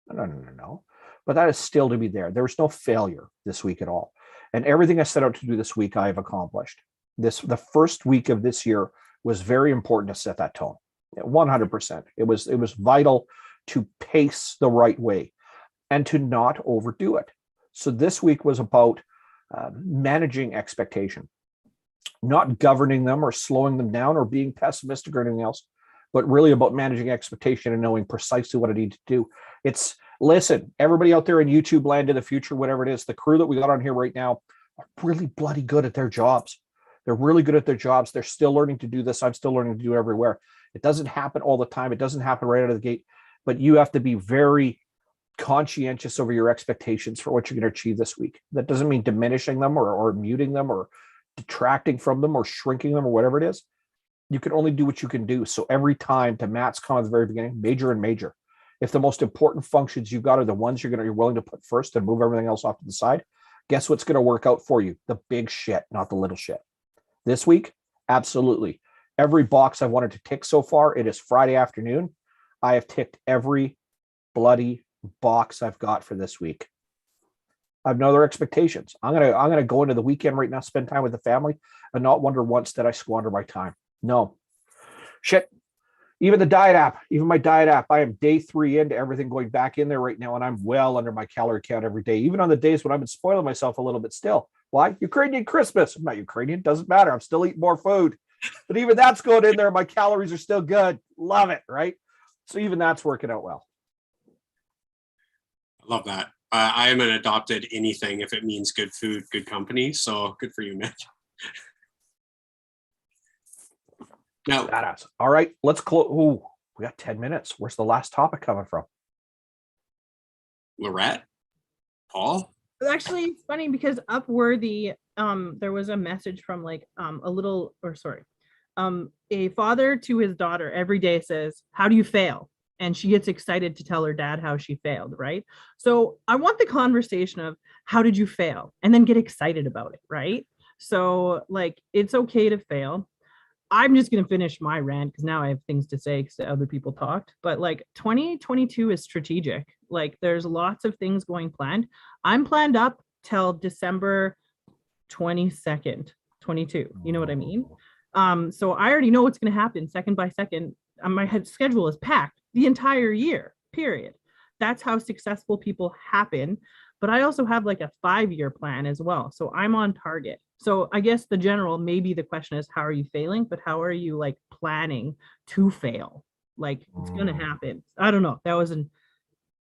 But that is still to be there. There was no failure this week at all. And everything I set out to do this week, I have accomplished. The first week of this year was very important to set that tone. 100%. It was vital to pace the right way and to not overdo it. So this week was about managing expectation, not governing them or slowing them down or being pessimistic or anything else, but really about managing expectation and knowing precisely what I need to do. Listen, everybody out there in YouTube land in the future, whatever it is, the crew that we got on here right now are really bloody good at their jobs. They're really good at their jobs. They're still learning to do this. I'm still learning to do it everywhere. It doesn't happen all the time. It doesn't happen right out of the gate, but you have to be very conscientious over your expectations for what you're going to achieve this week. That doesn't mean diminishing them or muting them or detracting from them or shrinking them or whatever it is. You can only do what you can do. So every time, to Matt's comment at the very beginning, major and major. If the most important functions you've got are the ones you're willing to put first and move everything else off to the side, guess what's going to work out for you? The big shit, not the little shit. This week, absolutely. Every box I wanted to tick so far, it is Friday afternoon. I have ticked every bloody box I've got for this week. I have no other expectations. I'm gonna go into the weekend right now, spend time with the family, and not wonder once that I squander my time. No. Shit. Even my diet app, I am day 3 into everything going back in there right now, and I'm well under my calorie count every day, even on the days when I've been spoiling myself a little bit still. Why? Ukrainian Christmas. I'm not Ukrainian. Doesn't matter. I'm still eating more food. But even that's going in there. My calories are still good. Love it, right? So even that's working out well. I love that. I haven't adopted anything if it means good food, good company. So good for you, Mitch. Now, badass. All right, let's close. Ooh, we got 10 minutes. Where's the last topic coming from? Lorette? Paul? Actually, it's funny because Upworthy, there was a message from like a father to his daughter every day says, "How do you fail?" And she gets excited to tell her dad how she failed, right? So I want the conversation of how did you fail? And then get excited about it, right? So like it's okay to fail. I'm just gonna finish my rant because now I have things to say because other people talked. But like 2022 is strategic. Like there's lots of things going planned. I'm planned up till December 22nd, 22. You know what I mean? So I already know what's gonna happen second by second. My head schedule is packed the entire year, period. That's how successful people happen. But I also have like a 5-year plan as well. So I'm on target. So I guess maybe the question is, how are you failing? But how are you like planning to fail? Like it's going to happen. I don't know.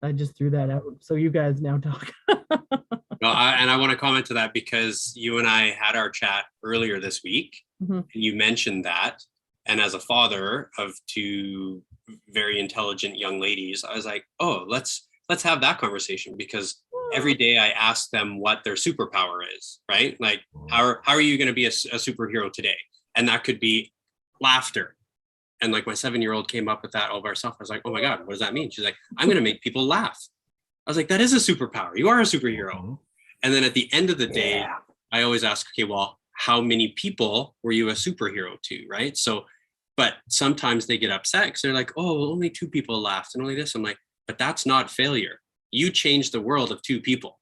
I just threw that out. So you guys now talk. And I want to comment to that because you and I had our chat earlier this week. Mhm. And you mentioned that. And as a father of 2 very intelligent young ladies, I was like, oh, let's have that conversation, because every day I ask them what their superpower is, right? Like, how are you going to be a superhero today? And that could be laughter. And like my 7-year-old came up with that all by herself. I was like, oh my God, what does that mean? She's like, I'm going to make people laugh. I was like, that is a superpower. You are a superhero. And then at the end of the day, I always ask, okay, well, how many people were you a superhero to, right? So, but sometimes they get upset because they're like, oh, only 2 people laughed and only this. I'm like, but that's not failure. You changed the world of 2 people.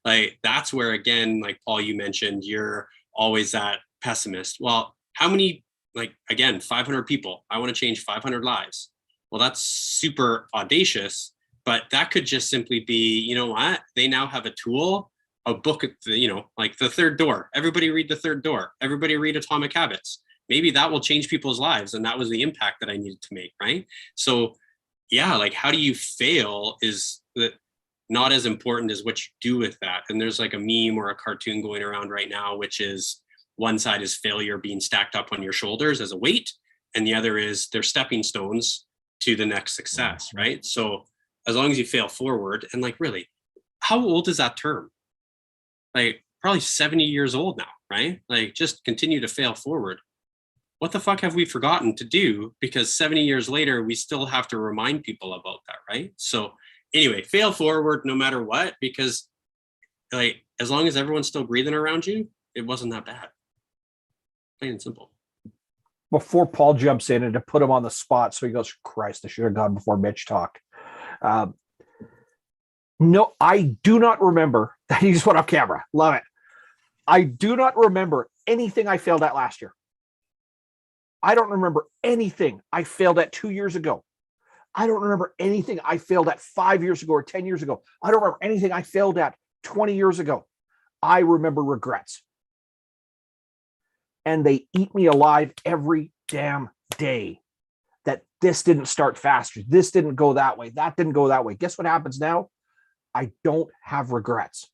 Like, that's where, again, like Paul, you mentioned, you're always that pessimist. Well, how many, like, again, 500 people, I want to change 500 lives. Well, that's super audacious, but that could just simply be, you know what? They now have a tool, a book, like The Third Door. Everybody read The Third Door. Everybody read Atomic Habits. Maybe that will change people's lives. And that was the impact that I needed to make, right? So yeah, like, how do you fail is not as important as what you do with that. And there's like a meme or a cartoon going around right now, which is one side is failure being stacked up on your shoulders as a weight, and the other is they're stepping stones to the next success, right? So as long as you fail forward, and like, really, how old is that term? Like, probably 70 years old now, right? Like, just continue to fail forward. What the fuck have we forgotten to do? Because 70 years later, we still have to remind people about that, right? So anyway, fail forward no matter what, because like, as long as everyone's still breathing around you, it wasn't that bad. Plain and simple. Before Paul jumps in and to put him on the spot, so he goes, Christ, I should have gone before Mitch talked. No, I do not remember. He just went off camera. Love it. I do not remember anything I failed at last year. I don't remember anything I failed at 2 years ago. I don't remember anything I failed at 5 years ago or 10 years ago. I don't remember anything I failed at 20 years ago. I remember regrets. And they eat me alive every damn day. That this didn't start faster. This didn't go that way. That didn't go that way. Guess what happens now? I don't have regrets.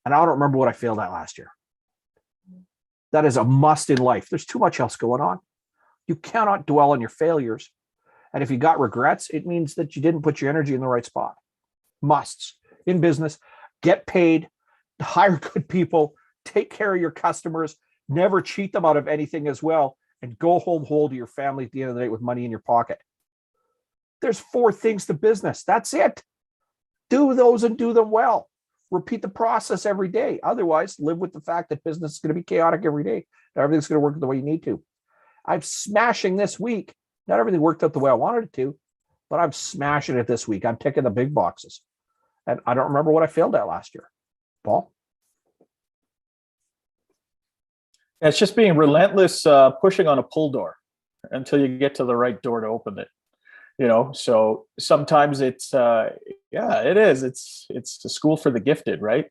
And I don't remember what I failed at last year. That is a must in life. There's too much else going on. You cannot dwell on your failures. And if you got regrets, it means that you didn't put your energy in the right spot. Musts in business: get paid, hire good people, take care of your customers, never cheat them out of anything as well, and go home whole to your family at the end of the day with money in your pocket. There's 4 things to business. That's it. Do those and do them well. Repeat the process every day. Otherwise, live with the fact that business is going to be chaotic every day. Not everything's going to work the way you need to. I'm smashing this week. Not everything worked out the way I wanted it to, but I'm smashing it this week. I'm ticking the big boxes. And I don't remember what I failed at last year. Paul? It's just being relentless, pushing on a pull door until you get to the right door to open it. So sometimes it's it is. It's a school for the gifted, right?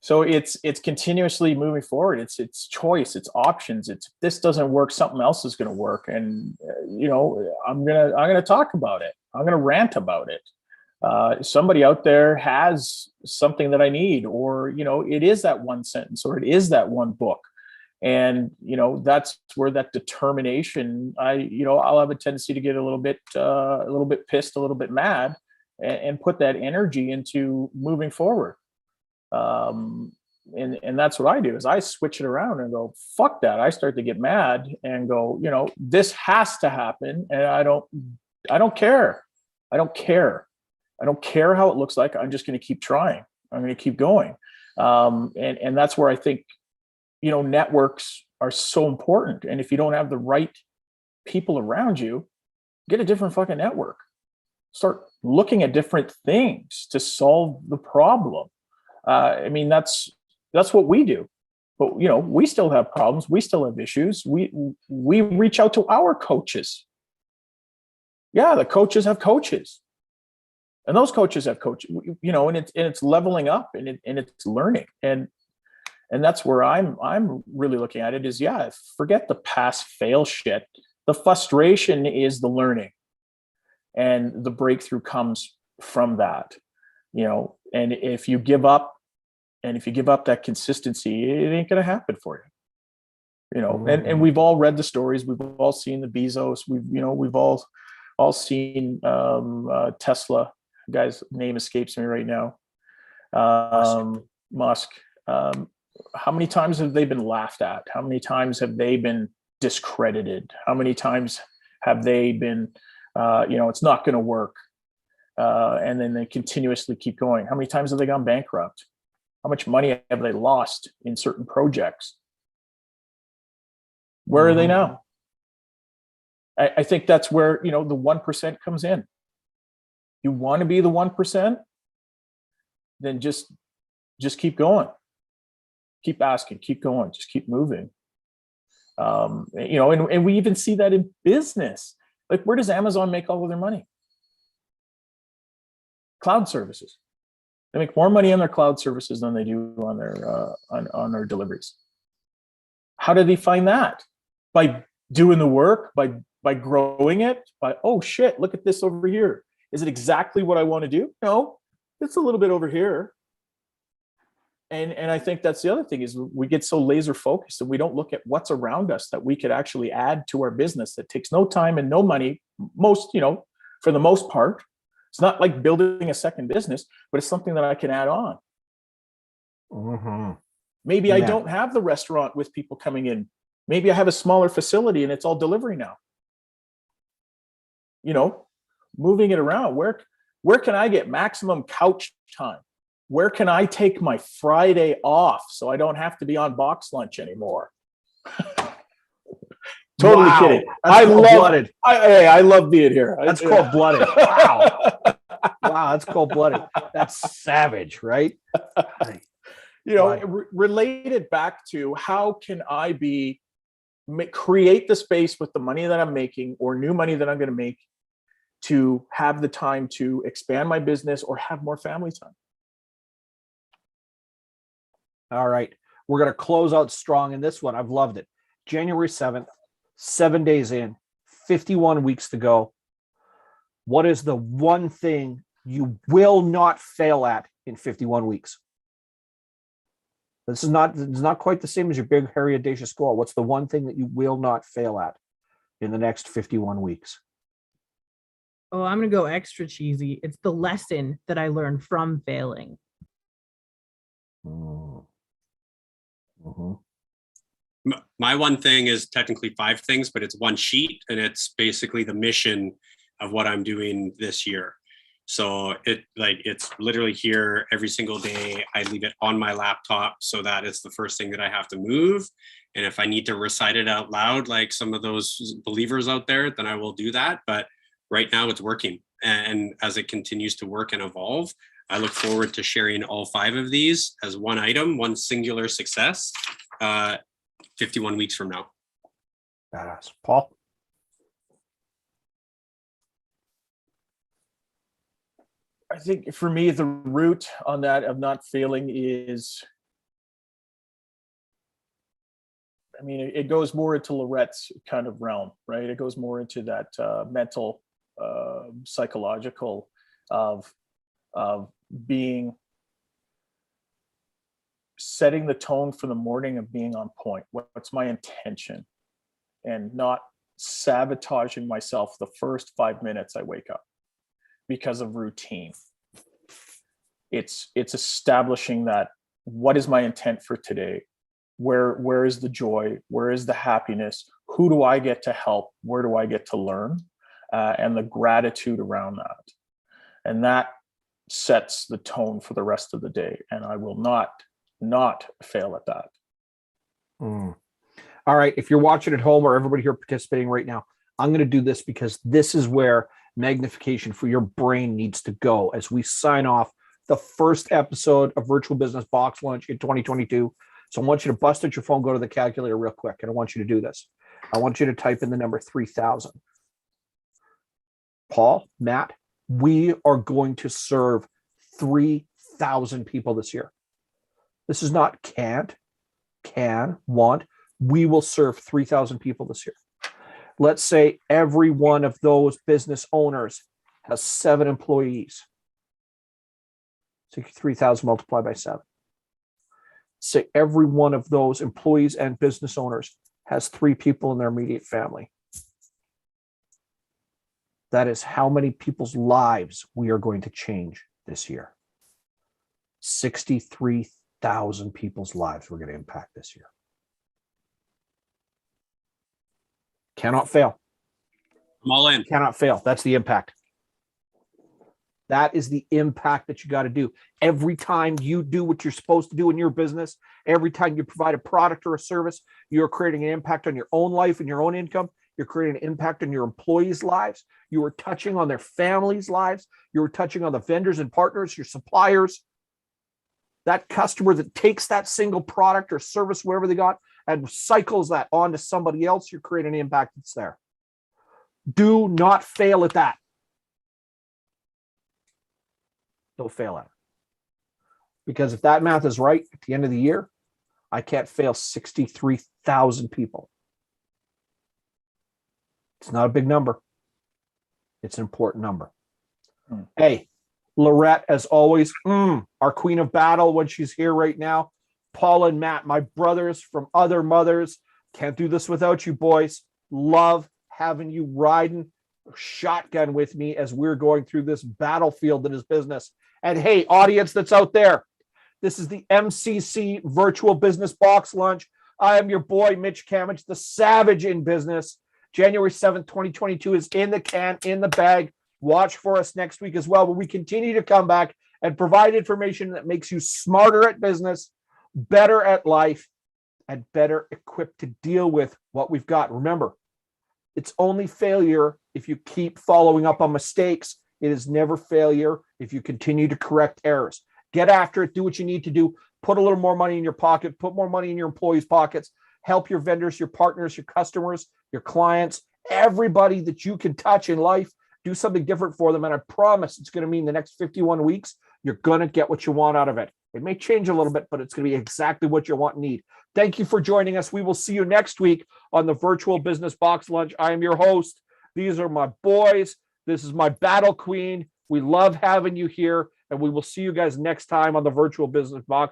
So it's continuously moving forward. It's choice, it's options. It's, if this doesn't work, something else is going to work. And I'm gonna talk about it. I'm gonna rant about it. Somebody out there has something that I need, or it is that one sentence, or it is that one book. And that's where that determination, I'll have a tendency to get a little bit pissed, a little bit mad, and put that energy into moving forward. And that's what I do, is I switch it around and go, fuck that. I start to get mad and go, this has to happen. And I don't care. I don't care how it looks like. I'm just going to keep trying. I'm going to keep going. And that's where I think, networks are so important. And if you don't have the right people around you, get a different fucking network. Start looking at different things to solve the problem. That's what we do. But we still have problems. We still have issues. We reach out to our coaches. Yeah, the coaches have coaches, and those coaches have coaches. And it's leveling up, and it's learning, and that's where I'm really looking at it. Is forget the pass fail shit. The frustration is the learning, and the breakthrough comes from that. And if you give up. And if you give up that consistency, it ain't going to happen for you. And we've all read the stories. We've all seen the Bezos. We've all seen Tesla. The guy's name escapes me right now. Musk. How many times have they been laughed at? How many times have they been discredited? How many times have they been, it's not going to work? And then they continuously keep going. How many times have they gone bankrupt? How much money have they lost in certain projects? Where are they now? I think that's where, the 1% comes in. You want to be the 1%, then just keep going. Keep asking, keep going, just keep moving. And we even see that in business. Like, where does Amazon make all of their money? Cloud services. They make more money on their cloud services than they do on their on their deliveries. How did they find that? By doing the work, by growing it, by, oh shit, look at this over here. Is it exactly what I want to do? No, it's a little bit over here. And I think that's the other thing, is we get so laser focused and we don't look at what's around us that we could actually add to our business that takes no time and no money, for the most part. It's not like building a second business, but it's something that I can add on. Mm-hmm. Maybe I don't have the restaurant with people coming in. Maybe I have a smaller facility and it's all delivery now. Moving it around. Where can I get maximum couch time? Where can I take my Friday off so I don't have to be on box lunch anymore? Totally kidding. I love being here. That's cold-blooded. Wow. Wow, that's cold-blooded. That's savage, right? Related back to how can I create the space with the money that I'm making or new money that I'm going to make to have the time to expand my business or have more family time. All right. We're going to close out strong in this one. I've loved it. January 7th. 7 days in, 51 weeks to go. What is the one thing you will not fail at in 51 weeks? It's not quite the same as your big, hairy, audacious goal. What's the one thing that you will not fail at in the next 51 weeks? Oh, I'm going to go extra cheesy. It's the lesson that I learned from failing. Mm-hmm. My one thing is technically 5 things, but it's one sheet, and it's basically the mission of what I'm doing this year. So it's literally here every single day. I leave it on my laptop so that it's the first thing that I have to move. And if I need to recite it out loud, like some of those believers out there, then I will do that. But right now it's working. And as it continues to work and evolve, I look forward to sharing all 5 of these as one item, one singular success, 51 weeks from now. Badass. Paul? I think for me, the root on that of not failing is, it goes more into Lorette's kind of realm, right? It goes more into that mental, psychological of setting the tone for the morning of being on point. What's my intention? And not sabotaging myself the first 5 minutes I wake up. because of routine. It's establishing that, what is my intent for today? Where is the joy? Where is the happiness? Who do I get to help? Where do I get to learn? And the gratitude around that. And that sets the tone for the rest of the day. And I will not fail at that. All right. If you're watching at home or everybody here participating right now, I'm going to do this because this is where magnification for your brain needs to go as we sign off the first episode of Virtual Business Box Lunch in 2022. So I want you to bust out your phone, go to the calculator real quick, and I want you to do this. I want you to type in the number 3,000. Paul, Matt, we are going to serve 3,000 people this year. This is not can't, can, want. We will serve 3,000 people this year. Let's say every one of those business owners has 7 employees. So 3,000 multiplied by 7. Say every one of those employees and business owners has 3 people in their immediate family. That is how many people's lives we are going to change this year. 63,000 people's lives we're going to impact this year. Cannot fail. I'm all in. Cannot fail. That's the impact. That is the impact that you got to do. Every time you do what you're supposed to do in your business, every time you provide a product or a service, you're creating an impact on your own life and your own income. You're creating an impact on your employees' lives. You are touching on their families' lives. You're touching on the vendors and partners, your suppliers. That customer that takes that single product or service, wherever they got, and cycles that on to somebody else, you're creating an impact that's there. Do not fail at that. Don't fail at it. Because if that math is right at the end of the year, I can't fail 63,000 people. It's not a big number. It's an important number. Hey, Lorette, as always, our queen of battle when she's here right now. Paul and Matt, my brothers from other mothers. Can't do this without you boys. Love having you riding shotgun with me as we're going through this battlefield that is business. And hey, audience that's out there, this is the MCC Virtual Business Box Lunch. I am your boy, Mitch Kamich, the savage in business. January 7th, 2022 is in the can, in the bag. Watch for us next week as well, where we continue to come back and provide information that makes you smarter at business, better at life, and better equipped to deal with what we've got. Remember, it's only failure if you keep following up on mistakes. It is never failure if you continue to correct errors. Get after it. Do what you need to do. Put a little more money in your pocket. Put more money in your employees' pockets. Help your vendors, your partners, your customers, your clients, everybody that you can touch in life. Do something different for them. And I promise it's going to mean the next 51 weeks, you're going to get what you want out of it. It may change a little bit, but it's going to be exactly what you want and need. Thank you for joining us. We will see you next week on the Virtual Business Box Lunch. I am your host. These are my boys. This is my battle queen. We love having you here, and we will see you guys next time on the Virtual Business Box